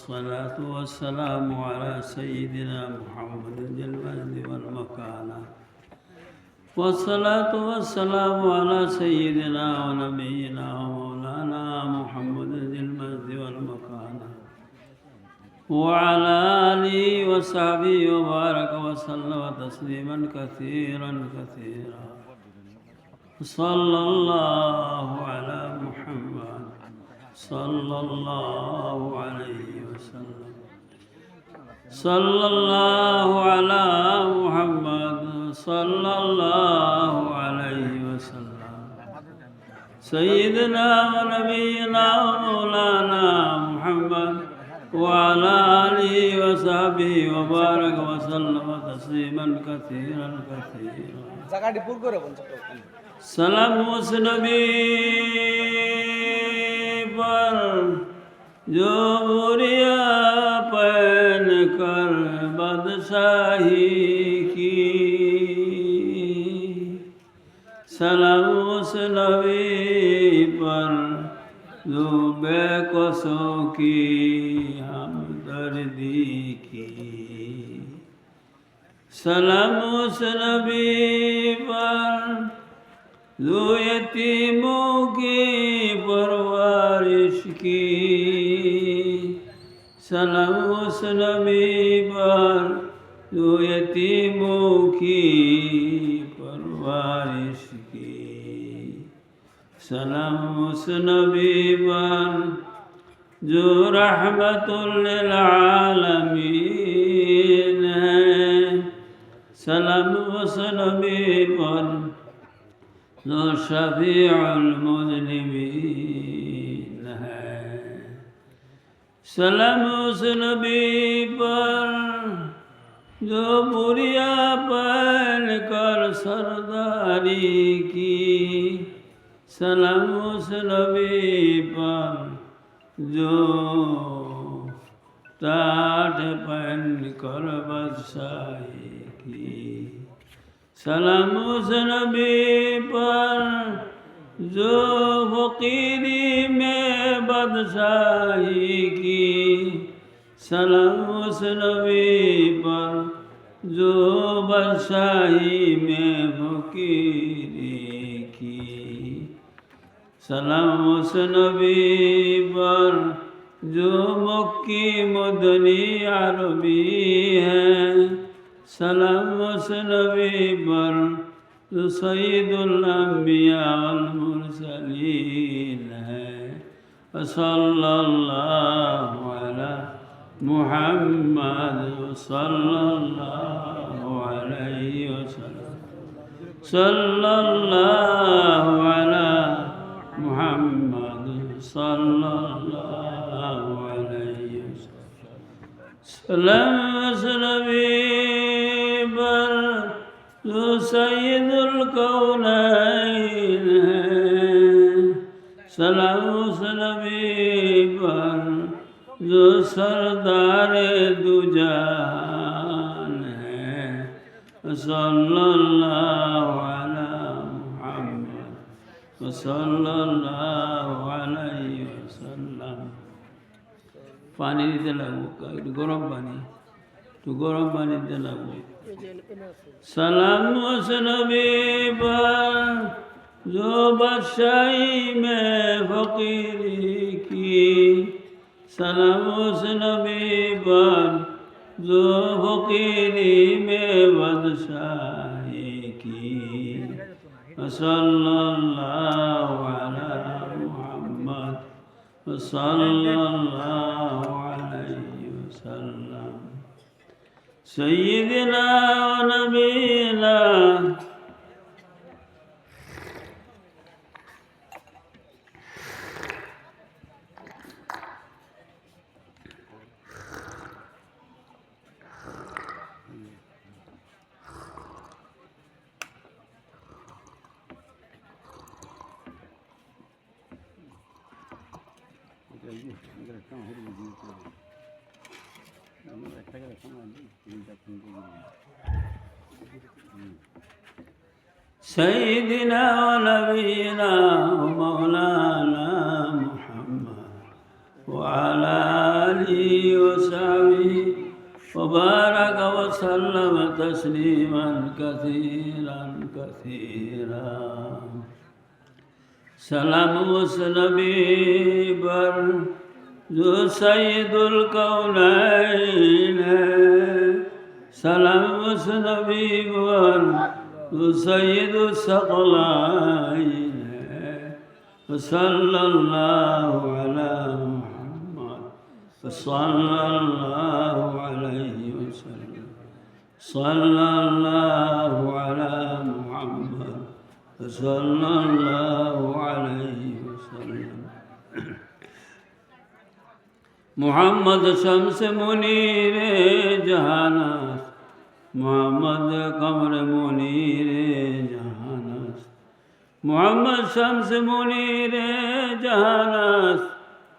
والصلاة والسلام على سيدنا محمد ذي المجد والمكانة والصلاة والسلام على سيدنا ونبينا ومولانا محمد ذي المجد والمكانة وعلى آله وصحبه وبارك وسلم تسليما كثيرا كثيرا صلى الله على محمد صلى الله عليه وسلم صلى الله على محمد صلى الله عليه وسلم سيدنا ونبينا ومولانا محمد وعلى آله وصحبه وبارك وسلم تسليما كثيرا كثيرا सलाम उस नबी पर जो बुरिया पहन कर बादशाही की सलाम उस नबी पर जो बेकसों की हमदर्दी की सलाम उस नबी पर जो यतीमों की परवरिश की सलाम उस नबी पर जो यतीमों की परवरिश की सलाम उस नबी पर जो रहमतुल लिल आलमीन है सलाम उस नबी पर जो शफीउल मुज़निबीन है सलाम उस नबी पर जो बुरिया पहन कर सरदारी की सलाम उस नबी पर जो टाट पहन कर बादशाही की सलाम उस नबी पर जो फकीरी में बादशाही की सलाम उस नबी पर जो बादशाही में फकीरी की सलाम उस नबी पर जो मक्की मदनी अरबी है सलाम उस नबी पर जो सय्यदुल अंबिया वल मुरसलीन है सल्लल्लाहु अला मुहम्मद सल्लल्लाहु अलैहि वसल्लम सल्लल्लाहु अला मुहम्मद सल्लल्लाहु अलैहि वसल्लम सलाम उस नबी जो सय्यदुल कौनैन है सलाम उस नबी पर जो सरदार दो जहान है सल्लल्लाहु अला मुहम्मद सल्लल्लाहु अलैहि वसल्लम पानी दिते लागबो একটু গরম পানি দিতে লাগবো सलाम उस नबी पर जो बादशाही में फकीरी की सलाम उस नबी पर जो फकीरी में बादशाही की सल्लल्लाहु अला मुहम्मद सल्लल्लाहु अलैहि वसल्लम सय्यदना व नबीना सय्यदना व नबीना मौलाना मुहम्मद व अला आलिहि وصحبه وبارك وسلم تسليما كثيرا كثيرا سلام اس نبی پر جو سید الکونین سلام اس نبی پر جو سید الثقلین صلی اللہ علی محمد صلی اللہ علیہ وسلم صلی اللہ علی محمد صلی اللہ علیہ وسلم محمد شمس منیر جہانات محمد قمر منیر جہانات محمد شمس منیر جہانات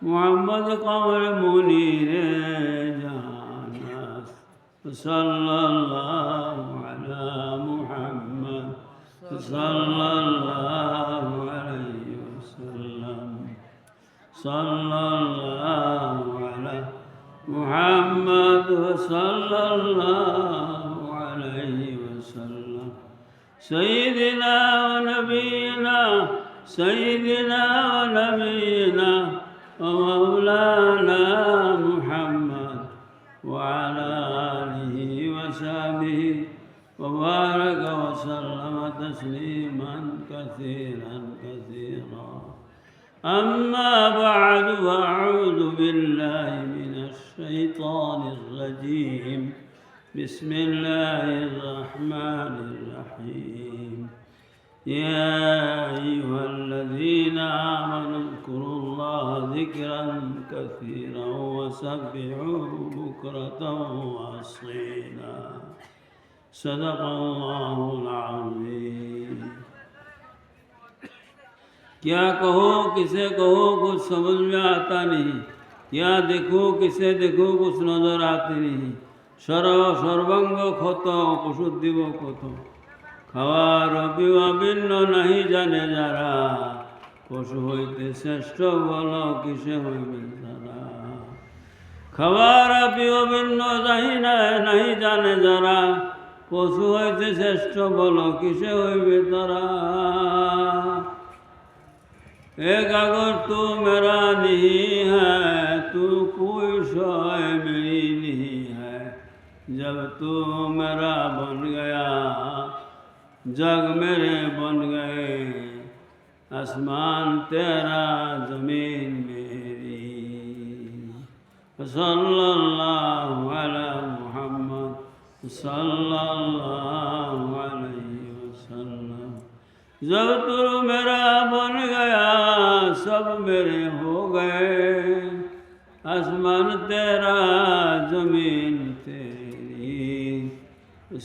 محمد قمر منیر جہانات صلی اللہ علی محمد صلی اللہ علیہ وسلم صلی اللہ علی محمد صلی اللہ علیہ وسلم سیدنا و نبینا سیدنا و نبینا و مولانا محمد وعلى آلہ وصحبہ وبارك وسلم تسليما كثيرا كثيرا أما بعد فأعوذ بالله من الشيطان الرجيم بسم الله الرحمن الرحيم يا أيها الذين آمنوا اذكروا الله ذكرا كثيرا وسبحوه بكرة وأصيلا صدق اللہ العظیم کیا کہو کسے کہو کچھ سمجھ میں آتا نہیں کیا دیکھو کسے دیکھو کچھ নজর আতে नहीं সর্বাঙ্গ ক্ষত ওষুধ দিব কত খাওয়ার পিওয়া ভিন্ন নাহি জানে যারা পশু হইতে শ্রেষ্ঠ বল কিসে হইবে তারা খাওয়ার পিওয়া ভিন্ন নাহি জানে যারা পশু হইতে শ্রেষ্ঠ বল কিসে হইবে তারা एक अगर तू मेरा नहीं है तू कोई शय मेरी नहीं है जब तू मेरा बन गया जग मेरे बन गए आसमान तेरा ज़मीन मेरी सल्लल्लाहु अला मुहम्मद सल्लल्लाहु अलैहि वसल्लम जब तू मेरा बन गया सब मेरे हो गए आसमान तेरा ज़मीन तेरी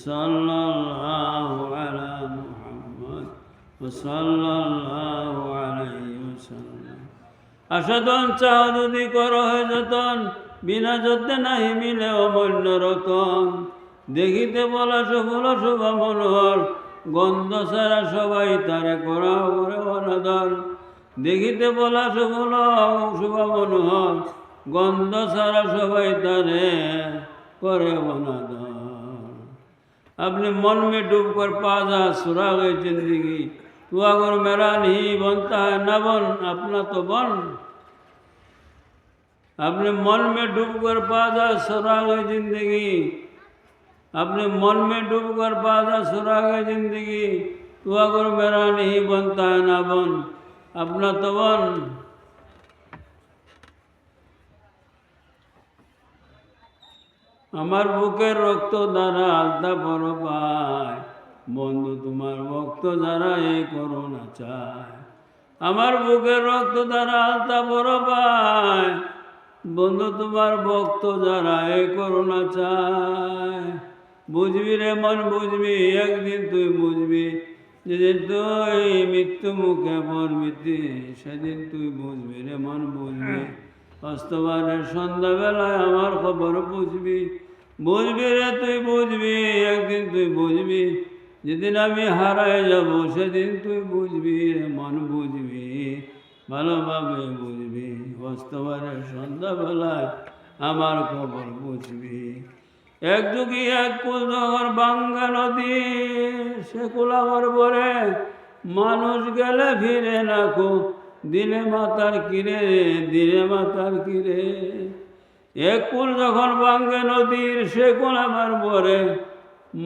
सल्लल्लाहु अला मुहम्मद सल्लल्लाहु अलैहि वसल्लम আসাদন চাও যদি করো হে যতন বিনা যত্নে নাহি মিলে অমূল্য রতন দেখিতে বলা সফল শোভা মনোহর গন্ধ সারা সবাই তারে করা করে অনাদর দেখিতে বলা সফল শোভা মনোহর গন্ধ সারা সবাই তারে করে অনাদর अपने मन में डूब कर पा जा सुराग जिंदगी तू अगर मेरा नहीं बनता है न बन अपना तो बन अपने मन में डूब कर पा जा सुराग जिंदगी अपने मन में डूब कर पा जा सुराग जिंदगी तू अगर मेरा नहीं बनता है न बन अपना तो बन আমার বুকের রক্ত দ্বারা আলতা পর পায় বন্ধু তোমার ভক্ত যারা এই করোনা চায় আমার বুকের রক্ত দ্বারা আলতা পর পায় বন্ধু তোমার ভক্ত যারা এই করোনা চায় বুঝবি রে মন বুঝবি একদিন তুই বুঝবি যেদিন তুই মৃত্যু মুখে পড়বি সেদিন তুই বুঝবি রে মন বুঝবি অস্তবারের সন্ধ্যাবেলায় আমার খবর বুঝবি বুঝবি রে তুই বুঝবি একদিন তুই বুঝবি যেদিন আমি হারায় যাব সেদিন তুই বুঝবি রে মন বুঝবি ভালোভাবে বুঝবি অস্তবারের সন্ধ্যাবেলায় আমার খবর বুঝবি। এক যুগি এক কুল যখন বাঙ্গা নদী, সে কুল আমার বরে মানুষ গেলে ফিরে না কো, দিলে মাতার কিরে, দিলে মাতার কিরে। এক কুল যখন বাঙ্গে নদীর, সে কুল আমার বরে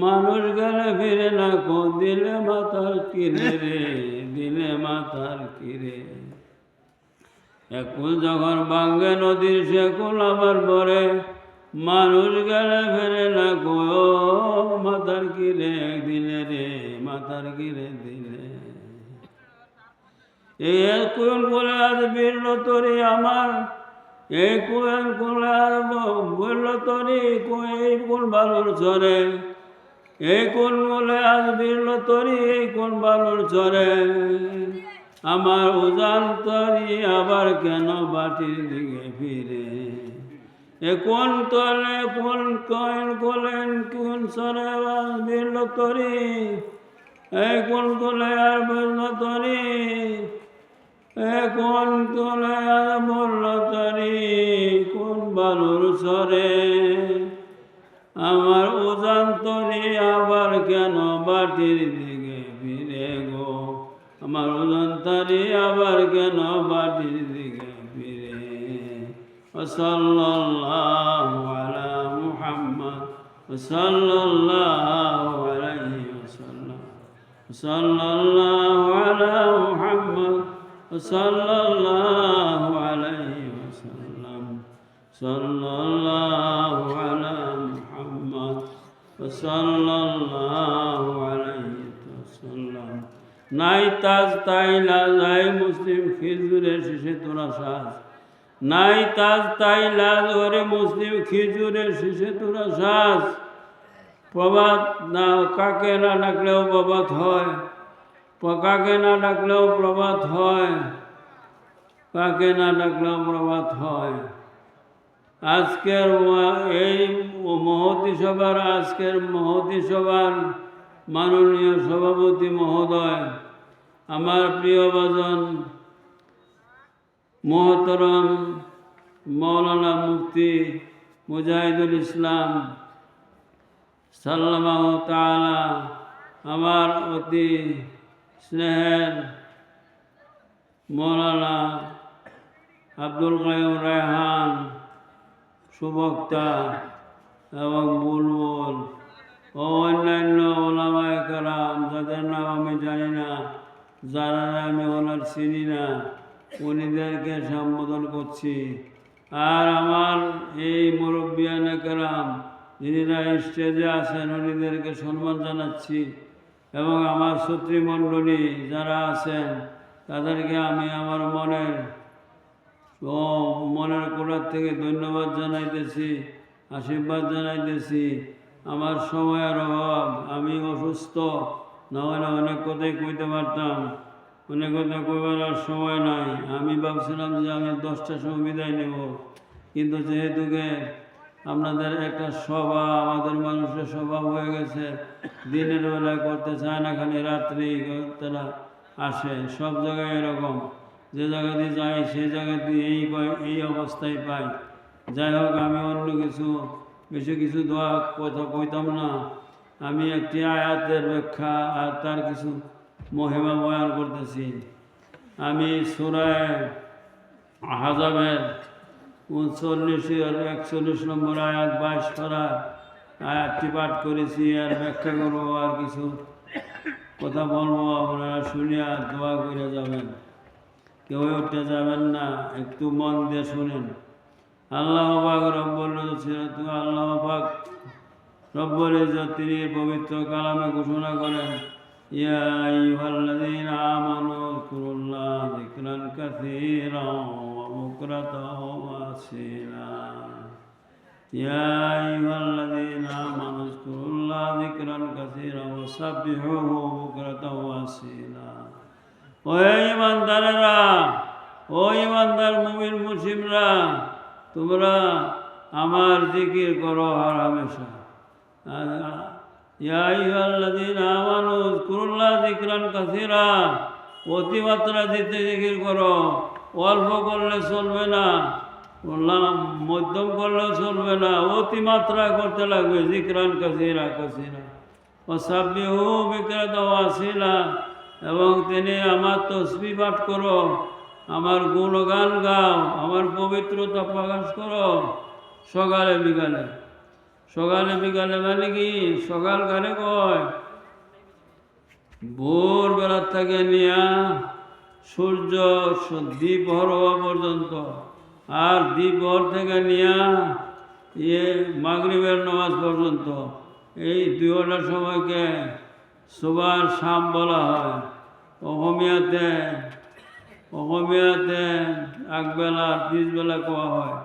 মানুষ গেলে ফিরে না কো, দিলে মাতার কিরে রে, দিলে মাতার কিরে। এক কুল যখন বাঙ্গে নদীর, সে কুল আমার বরে মানুষ গেলে ফেরে না কো, মাতার কিরে দিলে রে, মাতার কিরে দিলে। এই কোন বলে আজ বীরল তরি আমার, এই কোন কোলে আর বলল তরি এই কোন বালুর চরে, এই কোন বলে আজ বীরল তরি এই কোন বালুর চরে। আমার উজান তরি আবার কেন বাটির দিকে ফিরে। এ কোন তলে কোন কয়েন কোলেন কোন সরে বীরল তরি, এই কোন কোলে আর বলল তরি, এ কোন কোলে আর বলল তরি কোন বালুর সরে। আমার উজান তরি আবার কেন বাটির দিকে ফিরে গো, আমার উজান তরি আবার কেন বাটির দিকে ফিরে। সাল্লাল্লাহু আলা মুহাম্মদ সাল্লাল্লাহু আলাইহি ওয়াসাল্লাম, সাল্লাল্লাহু আলা মুহাম্মদ সাল্লাল্লাহু আলাইহি ওয়াসাল্লাম, সাল্লাল্লাহু আলা মুহাম্মদ সাল্লাল্লাহু আলাইহি ওয়াসাল্লাম। নাই তাজ তাইলা নাই মুসলিম খিজুরের শেষে তোরা সাজ, নাই তাজ তাই লাজ ওরে মুসলিম খিজুরের শেষে তোরা সাজ। প্রভাত না কাকে না ডাকলেও প্রভাত হয়, কাকে না ডাকলেও প্রভাত হয়, কাকে না ডাকলেও প্রভাত হয়। আজকের এই মহতী সভার, আজকের মহতী সভার মাননীয় সভাপতি মহোদয়, আমার প্রিয় ভাজন মোহতরম মৌলানা মুফতি মুজাহিদুল ইসলাম সাল্লাল্লাহু তাআলা, আমার অতি স্নেহের মৌলানা আব্দুল কাইয়ুম রায়হান সুবক্তা এবং বুলবুল ও অন্যান্য ওলামায়ে কেরাম, যাদের নাম আমি জানি না, যারা আমি ওনার চিনি না, উনিদেরকে সম্বোধন করছি। আর আমার এই মুরব্বিয়ানে কেরাম যিনিরা স্টেজে আছেন, উনিদেরকে সম্মান জানাচ্ছি। এবং আমার শ্রোতৃমণ্ডলী যারা আছেন, তাদেরকে আমি আমার মনের কোণার থেকে ধন্যবাদ জানাইতেছি, আশীর্বাদ জানাইতেছি। আমার সময়ের অভাব, আমি অসুস্থ, না হলে অনেক কথাই কইতে পারতাম, অনেক কথা কইবার সময় নাই। আমি ভাবছিলাম যে আমি 10টার সময় বিদায় নেব, কিন্তু যেহেতুকে আপনাদের একটা সভা, আমাদের মানুষের স্বভাব হয়ে গেছে দিনের বেলায় করতে চায় না, খালি রাত্রি তারা আসে। সব জায়গায় এরকম, যে জায়গাতে যাই সেই জায়গাতে এই অবস্থায় পাই। যাই হোক, আমি অন্য বেশি কিছু দোয়া কথা কইতাম না। আমি একটি আয়াতের ব্যাখ্যা আর তার কিছু মহিমা বয়ান করতেছি। আমি সূরা আহজাবের 39-41 নম্বর আয়াত 22 পারা আয়াতটি পাঠ করেছি, আর ব্যাখ্যা করবো, আর কিছু কথা বলবো। আপনারা শুনিয়া দোয়া করে যাবেন, কেউ উঠতে যাবেন না, একটু মন দিয়ে শুনেন। আল্লাহ পাক রব্বুল ইজ্জত, আল্লাহ পাক রব্বুল ইজ্জত তিনি পবিত্র কালামে ঘোষণা করেন, ইয়া আইয়ুহাল্লাযীনা আমানু যকুরুল্লাহ যিকরান কাসীরান ওয়া বুকরাতান ওয়া আসীলা। ইয়া আইয়ুহাল্লাযীনা আমানু যকুরুল্লাহ যিকরান কাসীরান ওয়া সাব্বিহুহু বুকরাতান ওয়া আসীলা। ও ঈমানদারেরা, ও ঈমানদার মুমিন মুসলিমরা, তোমরা আমার জিকির করো আর হামেশা। ইয়া আইয়ুহাল্লাযীনা আমানু যকুরুল্লাহ যিকরান কাসীরা, অতিমাত্রা দিতে জিকির করো, অল্প করলে চলবে না। বললাম মধ্যম করলেও চলবে না, অতিমাত্রা করতে লাগবে। জিকরান কাসীরা কাসীরা ওয়াসাব্বিহু বিকরাতাও আসিলা, এবং তিনি আমার তসবিহ পাঠ করো, আমার গুণগান গাও, আমার পবিত্রতা প্রকাশ করো সকালে বিকালে। সকালে বিকালে মানে কি? সকাল কারে কয়? ভোরবেলার থেকে নিয়া সূর্য দ্বীপহর হওয়া পর্যন্ত, আর দ্বীপহর থেকে নিয়া মাগরিবের নামাজ পর্যন্ত, এই 2 ঘন্টার সময়কে সুবহ শাম বলা হয়। অসমীয়াতে একবেলা 30 বেলা কোয়া হয়।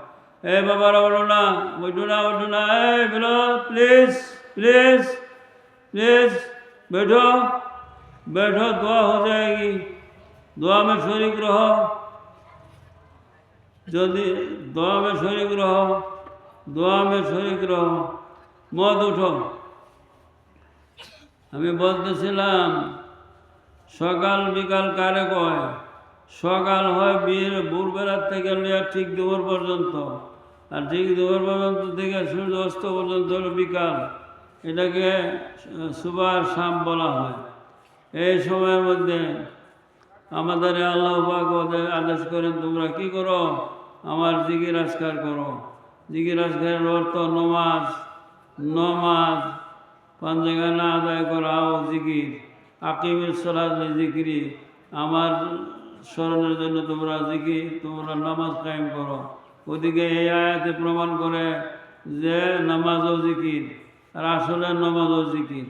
এই বাবারা ওঠো না, ওঠো না, ওঠো না, এই বেলো, প্লিজ प्लीज प्लीज बैठो बैठो, दुआ हो जाएगी, दुआ में शरीक रहो, যদি দোয়া में শরীক रहो, দোয়া में শরীক रहो, মত উঠো। আমি বলতেছিলাম সকাল বিকাল কারে কয়? সকাল হয় ভোরবেলার থেকে লিয়া ঠিক দুপুর পর্যন্ত, আর ঠিক দুপুর পর্যন্ত থেকে সূর্য অস্ত পর্যন্ত হলো বিকাল। এটাকে সুবহ শাম বলা হয়। এই সময়ের মধ্যে আমাদের আল্লাহ পাক আদেশ করেন, তোমরা কি করো? আমার জিকির আজকার করো। জিকির আজকারের অর্থ নমাজ, নমাজ পাঞ্জাগানা আদায় করাও জিকির। আকিমের সালাত জিকিরি, আমার স্মরণের জন্য তোমরা জিকির, তোমরা নামাজ কায়েম করো। ওদিকে এই আয়াতে প্রমাণ করে যে নামাজও জিকির, আর আসলে নামাজও জিকির,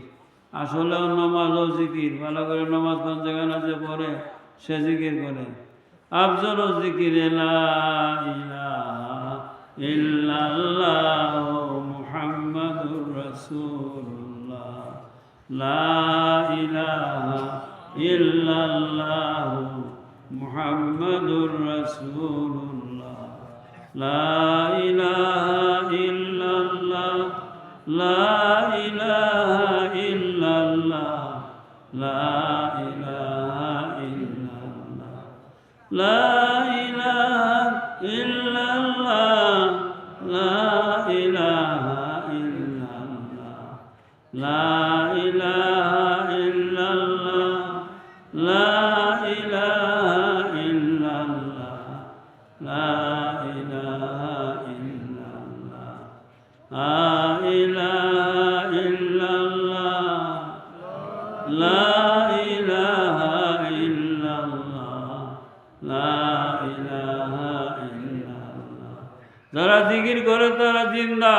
আসলেও নামাজও জিকির। ভালো করে নামাজ পাঞ্জাগানা যে পড়ে সে জিকির করে। আফজল জিকির লা ইলাহা ইল্লাল্লাহ মুহাম্মাদুর রাসূলুল্লাহ, লা ইলাহা ইল্লাল্লাহ মুহাম্মাদুর রাসূলুল্লাহ, লা ইলাহা ইল্লাল্লাহ, লা ইলাহা ইল্লাল্লাহ, লা ইলাহা ইল্লাল্লাহ, লা ইলাহা ইল্লাল্লাহ, লা ইলাহা ইল্লাল্লাহ, লা ইলাহা ইল্লাল্লাহ, লা ইলাহা ইল্লাল্লাহ, লা ইলাহা ইল্লাল্লাহ, লা ইলাহা ইল্লাল্লাহ, লা ইলাহা ইল্লাল্লাহ, লা ইলাহা ইল্লাল্লাহ। যারা জিকির করে তারা জিন্দা,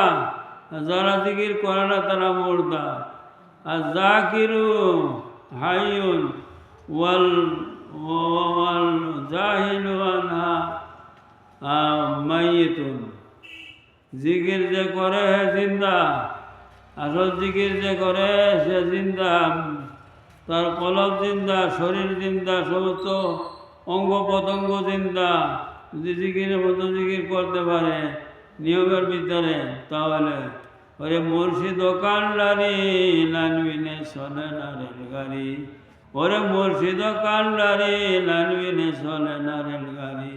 যারা জিকির করে না তারা মুর্দা। আর জাকিরু হাইয়ুন ওয়াল ওয়াল জাহিলু আনহা মাইয়িতুন। জিকির যে করে হে জিন্দা, আসল জিকির যে করে সে জিন্দা, তার কলব জিন্দা, শরীর জিন্দা, সমস্ত অঙ্গ প্রত্যঙ্গ জিন্দা। যদি জিকিরের মতো জিকির করতে পারে নিয়মের ভিতরে, তাহলে ওরে মুর্শিদ কান্ডারি লানবিনে চলে না রেলগাড়ি, ওরে মুর্শিদ কান্ডারি লানবিনে চলে না রেলগাড়ি।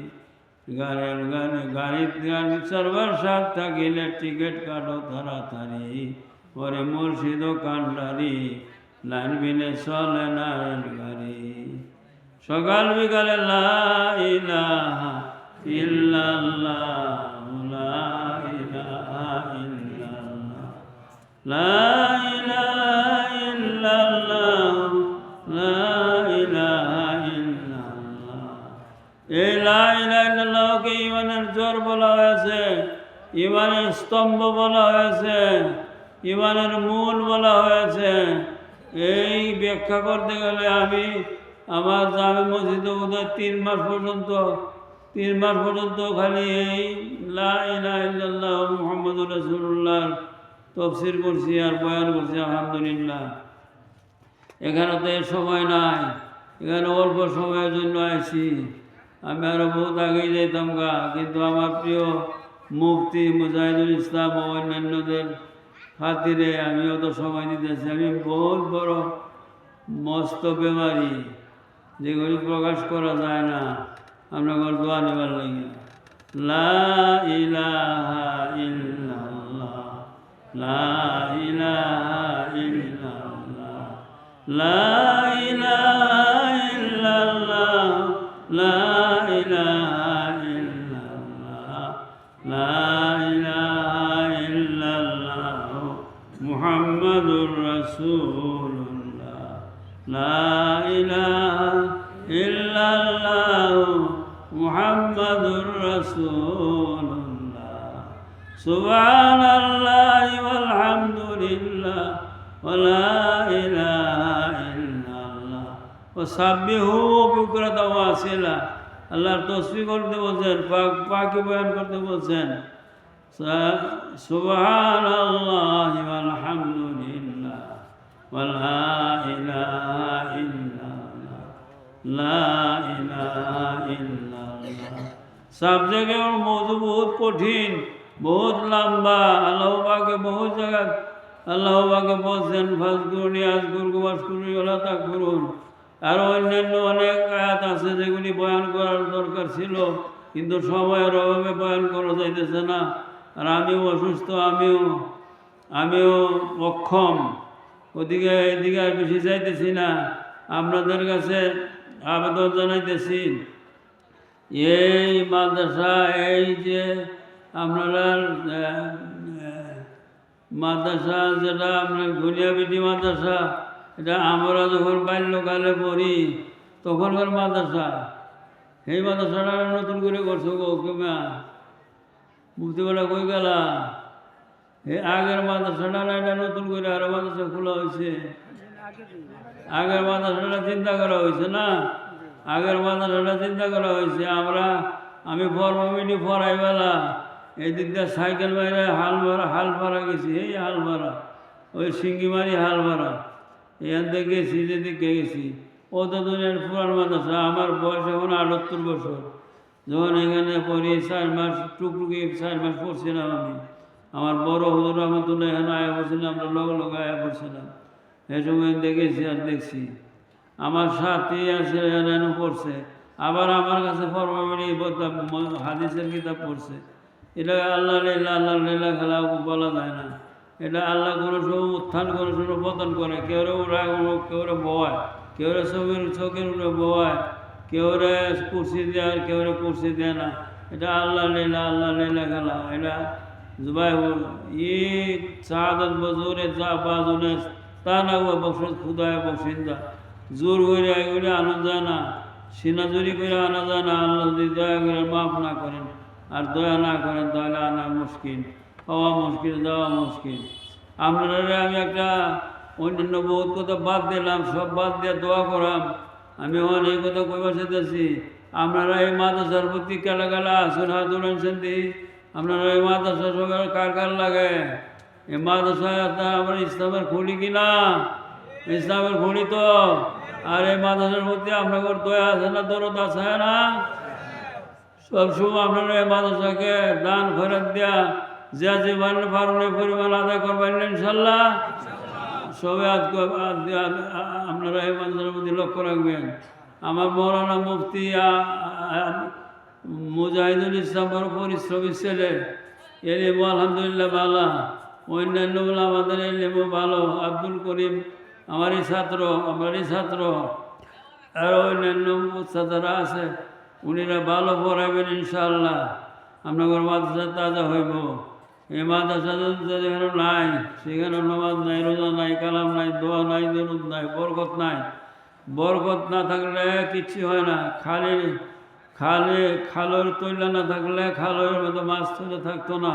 গাড়ি চড়বার সাথ থাকিলে টিকিট কাটো তাড়াতাড়ি, ওরে মুর্শিদ কান্ডারি লানবিনে চলে না রেলগাড়ি। সকাল বিকালে লা ইলাহা ইল্লাল্লাহ, লা ইলাহা ইল্লাল্লাহ, লা ইলাহা ইল্লাল্লাহ, লা ইলাহা ইল্লাল্লাহ। এই লা ইলাহা ইল্লাল্লাহকে ঈমানের জোর বলা হয়েছে, ঈমানের স্তম্ভ বলা হয়েছে, ঈমানের মূল বলা হয়েছে। এই ব্যাখ্যা করতে গেলে আমার জামে মসজিদে বোধহয় 3 মাস পর্যন্ত খালি এই লা ইলাহা ইল্লাল্লাহ মুহাম্মাদুর রাসূলুল্লাহ তাফসীর করছি আর বয়ান করছি, আলহামদুলিল্লাহ। এখানে তো এর সময় নাই, এখানে অল্প সময়ের জন্য আসি। আমি আরও বহুত আগেই যাইতাম গা, কিন্তু আমার প্রিয় মুফতি মুজাহিদুল ইসলাম ও অন্যান্যদের খাতিরে আমি অত সময় দিতেছি। আমি বহুত বড় মস্ত বেমারি, যেগুলি প্রকাশ করা যায় না, আপনার দোয়া নেবার লাগে। লা ইলাহা ইল্লাল্লাহ লা ইলাহা ইল্লাল্লাহ লা ইলাহা ইল্লাল্লাহ লা ইলাহা ইল্লাল্লাহ লা ইলাহা ইল্লাল্লাহ মুহাম্মাদুর রাসূলুল্লাহ লা ইলাহা ইল্লাল্লাহ মুহাম্মাদুর রাসূলুল্লাহ সুবহানাল্লাহি ওয়াল হামদুলিল্লাহ ওয়া লা ইলাহা ইল্লাল্লাহ ওয়া সাব্বিহু বুকরাতাও ওয়া আসিলা। আল্লাহর তাসবিহ করতে বলছেন, পাকি বয়ান করতে বলছেন। সুবহানাল্লাহি ওয়াল হামদুলিল্লাহ ওয়া লা ইলাহা ইল্লাল্লাহ লা ইলাহা ইল্লাল্লাহ। সব জায়গায় মৌজু বহুত কঠিন, বহুত লম্বা। আল্লাহ পাকে বহুত জায়গা আল্লাহ পাকে বলছেন ফাজকুরনি আযকুরকুম ওয়াশকুরনি ওয়ালা তাকফুরুন। আর অন্যান্য অনেক আয়াত আছে যেগুলি বয়ান করার দরকার ছিল, কিন্তু সময়ের অভাবে বয়ান করা যাইতেছে না। আর আমিও অসুস্থ, আমিও অক্ষম, ওদিকে এদিকে আর বেশি চাইতেছি না। আপনাদের কাছে আবেদন জানাইতেছি, এই মাদ্রাসা, এই যে আপনারা মাদ্রাসা যেটা আপনার ঘুনিয়াপিটি মাদ্রাসা, এটা আমরা যখন বাল্যকালে পড়ি তখনকার মাদ্রাসা। এই মাদ্রাসাটা নতুন করে করছো গো কেমা মুক্তিবেলা কই গেলা? এই আগের মাদ্রাসাটা না, এটা নতুন করে আরো মাদ্রাসা খোলা হয়েছে। আগের মাদ্রাসাটা চিন্তা করা হয়েছে না, আগের মাদ্রাসাটা চিন্তা করা হয়েছে। আমি ফর্মামিটি ফরাই বেলা এই দিক দিয়ে সাইকেল বাইরে হাল ভাড়া গেছি, এই হাল ভাড়া ওই সিঙ্গিমারি হাল ভাড়া এখান থেকে গেছি, যেদিকে গেছি। অত দিনের পুরান মাদ্রাসা। আমার বয়স এখন 78 বছর। যখন এখানে পড়ি 4 মাস টুকটুকি 4 মাস পড়ছিলাম আমি। আমার বড় হুজুর রহমতুল্লাহ এখানে আয়া পড়ছিলাম, আমরা লগে আয়া পড়ছিলাম। এই সময় দেখেছি আর দেখছি। আমার সাথে আছে এখানে পড়ছে, আবার আমার কাছে ফরমামিনি হাদিসের কিতাব পড়ছে। এটা আল্লাহ লীলা, আল্লাহ লীলা খেলা বলা যায় না। এটা আল্লাহ কোনো সময় উত্থান, কোনো সময় পতন করে। কেউ উড়ায়, কেউ বয়, কেউ চোখের উপরে বয়, কেউ কুর্সি দেয় আর কেউ কুর্সি দেয় না। এটা আল্লাহ লীলা, আল্লাহ লীলা খেলা। এটা জুবাই শাহাদত বজুরে যা বাজুনে তা না বসে খুদায় বসিন্দা জোর করে এগুলি আনা যায় না, সিনাজুরি করে আনা যায় না। আল্লাহ যদি দয়া করে মাফ না করেন আর দয়া না করেন তাহলে আনা মুশকিল, হওয়া মুশকিল, যাওয়া মুশকিল। আপনারা আমি একটা অন্যান্য বহুত কথা বাদ দিলাম, সব বাদ দিয়ে দোয়া করাম। আমি অনেক কথা কইবার চাইতেছি। আপনারা এই মাদ্রাসার প্রতি কেলা কেলা আসুন, হাত উড়াইছেন দিই। আপনারা এই মাদ্রাসা সবাই কার লাগে? এই মাদ্রাসা আমার ইসলামের খুলি কিনা? ইসলামের খুলি তো। আর এই মাদ্রাসার প্রতি আপনাদের দয়া আছে না, দরদ আছে না? সবসময় আপনারা এই মাদ্রাসাকে দান খরচ দেয়া যে পারেন পরিমাণ আদায় করবেন ইনশাল্লাহ। সবাই আপনারা এই মাদ্রাসার প্রতি লক্ষ্য রাখবেন। আমার মৌলানা মুফতি মুজাহিদুল ইসলাম বড় পরিশ্রমী ছেলে, এর আলহামদুলিল্লাহ ভালো। অন্যান্য আমাদের এলিমও ভালো। আব্দুল করিম আমারই ছাত্র, আর অন্যান্য ছাত্ররা আছে, উনিরা ভালো পড়াবেন ইনশাআল্লাহ। আপনাদের মাদ্রাসা তাজা হইব। এই মাদ্রাসা যেখানে নাই, সেখানে নামাজ নাই, রোজা নাই, কালাম নাই, দোয়া নাই, দরুদ নাই, বরকত নাই। বরকত না থাকলে কিচ্ছু হয় না। খালের তৈলা না থাকলে খালের মতো মাছ তুলে থাকতো না।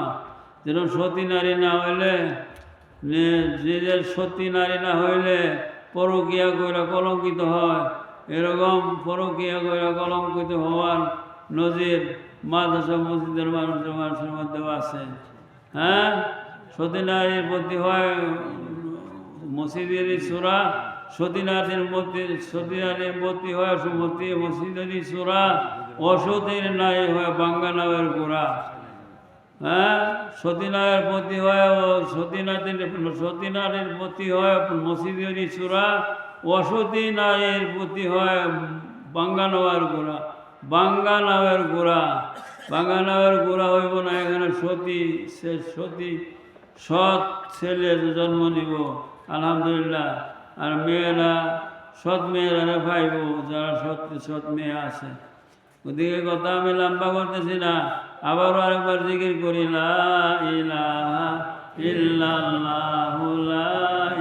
যেরকম সতী নারী না হইলে, যে সতী নারী না হইলে পরকিয়া কইরা কলঙ্কিত হয়, এরকম পরকিয়া কইরা কলঙ্কিত হওয়ার নজির মাদ্রাসা মসজিদের মানুষের মধ্যেও আছে। হ্যাঁ, সতী নারীর প্রতি হয় মসজিদের সূরা, সতী নারীর প্রতি হয় মসজিদের সূরা, অসতীর নারী হয় বাঙ্গা নামের গোড়া। হ্যাঁ, সতী নারীর প্রতি হয় সতী নারীর প্রতি হয় মসজিদের সূরা, অসতী নারীর প্রতি হয় বাঙ্গা নামের গোড়া। বাঙানার গোড়া হইব না, এখানে সতী সতী সৎ ছেলে জন্ম নিব আলহামদুলিল্লাহ। আর মেয়েরা সৎ মেয়েরা পাইব, যারা সৎ মেয়ে আছে। ওদিকে কথা আমি লম্বা করতেছি না, আবারও আরেকবার জিকির করি, লা ইলাহা ইল্লাল্লাহু লা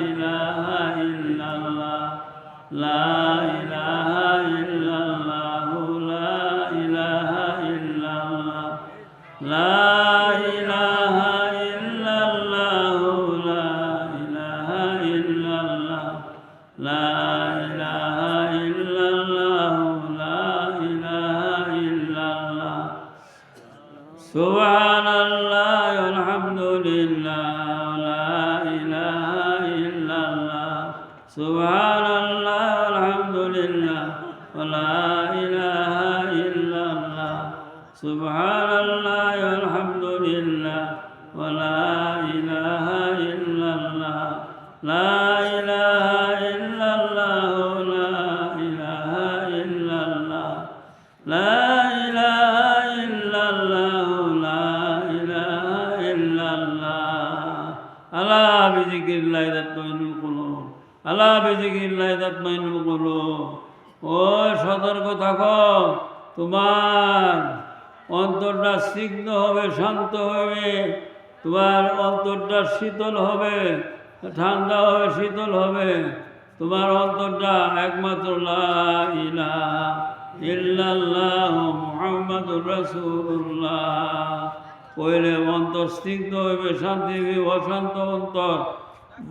ইলাহা ইল্লাল্লাহ, লা ইলাহা ইল্লাল্লাহু লা ইলাহা ইল্লাল্লাহ, লা ইলাহা ইল্লাল্লাহু লা ইলাহা ইল্লাল্লাহ, লা ইলাহা ইল্লাল্লাহু লা ইলাহা ইল্লাল্লাহ। সুবহানাল্লাহ আলহামদুলিল্লাহ লা ইলাহা ইল্লাল্লাহ, সুবহানাল্লাহ আলহামদুলিল্লাহ লা ইলাহা ইল্লাল্লাহ, সুবহানাল্লাহ আলহামদুলিল্লাহ লা ইলাহা ইল্লাল্লাহ, লা ইলাহা ইল্লাল্লাহ লা ইলাহা ইল্লাল্লাহ, লা ইলাহা ইল্লাল্লাহ লা ইলাহা ইল্লাল্লাহ। আলা বিযিকিরিল্লাহি তাতমাইন্নুল কুলুব, আলা বিযিকিরিল্লাহি তাতমাইন্নুল কুলুব। ও সতর্ক থাকো, তোমার অন্তরটা স্নিগ্ধ হবে, শান্ত হবে, তোমার অন্তরটা শীতল হবে, ঠান্ডা হবে, শীতল হবে। তোমার অন্তরটা একমাত্র লা ইলাহা ইল্লাল্লাহু মুহাম্মাদুর রাসূলুল্লাহ কইলে অন্তর স্নিগ্ধ হবে, শান্তি হবে। অশান্ত অন্তর,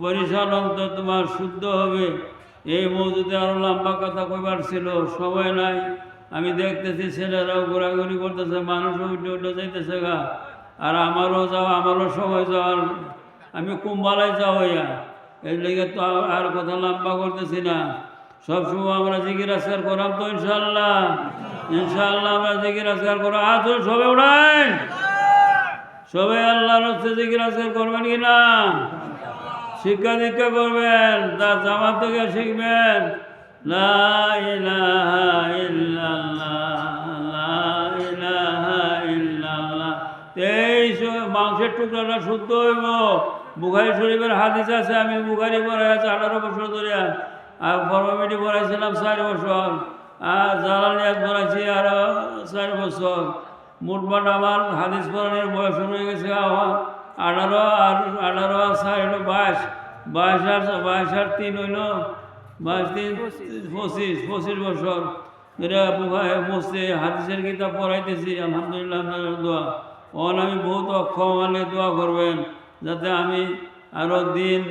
পরিশান অন্তর তোমার শুদ্ধ হবে। এই মৌজুদে আরো লম্বা কথা কইবার ছিল, সময় নাই। আমি দেখতেছি ছেলেরাও ঘোরাঘুরি করতেছে, মানুষও উঠে উঠে যাইতেছে গা। আর আমারও সময় যাওয়ার, আমি কুম্বালায় যাওয়া, এই লেগে তো আর কথা লম্বা করতেছি না। সবসময় আমরা জিকির আজকার করাম তো ইনশাল্লাহ, ইনশাল্লাহ আমরা জিকির আজকার করো। আসুন সবে উড়াই, সবাই আল্লাহর হচ্ছে জিকির আজকার করবেন কিনা? শিক্ষা দীক্ষা করবেন, তার জামাত থেকে শিখবেন। লা ইলাহা ইল্লাল্লাহ, লা ইলাহা ইল্লাল্লাহ। এই মাংসের টুকরাটা শুদ্ধ হইব। বুখারী শরীফের হাদিস আছে, আমি বুখারী পড়াই আছে 18 বছর ধরে, আর ফরমেটি পড়াইছিলাম 4 বছর, আর জালালিয়াত পড়াইছি আরো 4 বছর। মোটমাট আমার হাদিস পড়ানোর বয়স হয়ে গেছে 18 আর 4 22 আর 3 হইল 22 3 25 বছর। এরা মসজিদে হাদিসের কিতাব পড়াইতেছি আলহামদুলিল্লাহ। আপনাদের দোয়া, আমি বহুত অক্ষম, মানে দোয়া করবেন যাতে আমি আরো দিন